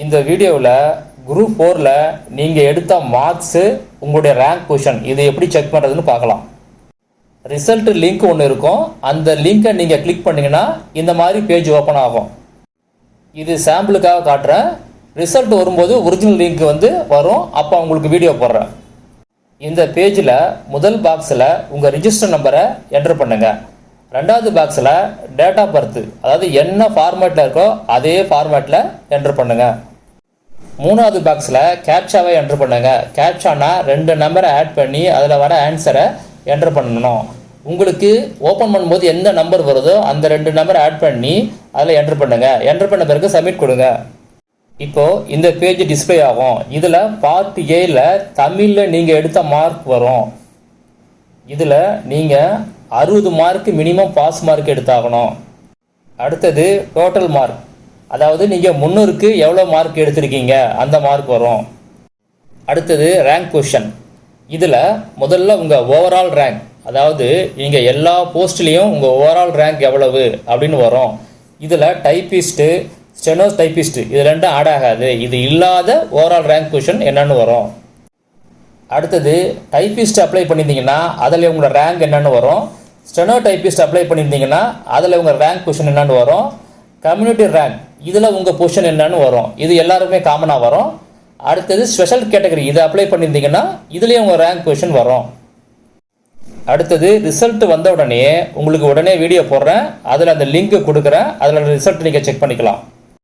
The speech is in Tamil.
இந்த வீடியோவில் குரூப் 4ல் நீங்கள் எடுத்த மார்க்ஸு உங்களுடைய ரேங்க் பொசிஷன் இதை எப்படி செக் பண்ணுறதுன்னு பார்க்கலாம். ரிசல்ட் லிங்க் ஒன்று இருக்கும். அந்த லிங்கை நீங்கள் கிளிக் பண்ணிங்கன்னா இந்த மாதிரி பேஜ் ஓப்பன் ஆகும். இது சாம்பிளுக்காக காட்டுறேன். ரிசல்ட் வரும்போது ஒரிஜினல் லிங்க் வரும். அப்போ உங்களுக்கு வீடியோ போடுறேன். இந்த பேஜில் முதல் பாக்ஸில் உங்கள் ரிஜிஸ்டர் நம்பரை என்டர் பண்ணுங்கள். ரெண்டாவது பாக்ஸில் டேட் ஆஃப் பர்த், அதாவது என்ன ஃபார்மேட்டில் இருக்கோ அதே ஃபார்மேட்டில் என்டர் பண்ணுங்கள். மூணாவது பாக்ஸில் கேப்சாவை என்டர் பண்ணுங்கள். கேப்சானா 2 நம்பரை ஆட் பண்ணி அதில் வர ஆன்சரை என்டர் பண்ணணும். உங்களுக்கு ஓப்பன் பண்ணும்போது எந்த நம்பர் வருதோ அந்த 2 நம்பரை ஆட் பண்ணி அதில் என்டர் பண்ணுங்கள். என்டர் பண்ண பிறகு சப்மிட் கொடுங்க. இப்போது இந்த பேஜ் டிஸ்பிளே ஆகும். இதில் பார்ட் ஏல தமிழில் நீங்கள் எடுத்த மார்க் வரும். இதில் நீங்கள் 60 மார்க் மினிமம் பாஸ் மார்க் எடுத்தாகணும். அடுத்தது டோட்டல் மார்க், அதாவது நீங்கள் 300க்கு எவ்வளோ மார்க் எடுத்திருக்கீங்க அந்த மார்க் வரும். அடுத்தது ரேங்க் பொசிஷன். இதில் முதல்ல உங்கள் ஓவரால் ரேங்க், அதாவது நீங்கள் எல்லா போஸ்ட்லேயும் உங்கள் ஓவரால் ரேங்க் எவ்வளவு அப்படின்னு வரும். இதில் டைப்பிஸ்ட்டு, ஸ்டெனோ டைப்பிஸ்ட்டு இது 2 ஆட் ஆகாது. இது இல்லாத ஓவரால் ரேங்க் பொசிஷன் என்னன்னு வரும். அடுத்தது டைப்பிஸ்ட் அப்ளை பண்ணியிருந்தீங்கன்னா அதில் உங்களோட ரேங்க் என்னென்னு வரும். ஸ்டெனோ டைப்பிஸ்ட் அப்ளை பண்ணியிருந்தீங்கன்னா அதில் உங்கள் ரேங்க் பொசிஷன் என்னென்னு வரும். கம்யூனிட்டி ரேங்க் இதில் உங்கள் பொசிஷன் என்னன்னு வரும். இது எல்லாருமே காமனாக வரும். அடுத்தது ஸ்பெஷல் கேட்டகரி இதை அப்ளை பண்ணியிருந்தீங்கன்னா இதுலேயே உங்கள் ரேங்க் பொசிஷன் வரும். அடுத்தது ரிசல்ட் வந்த உடனே உங்களுக்கு உடனே வீடியோ போடுறேன். அதில் அந்த லிங்க் கொடுக்குறேன். அதில் ரிசல்ட் நீங்கள் செக் பண்ணிக்கலாம்.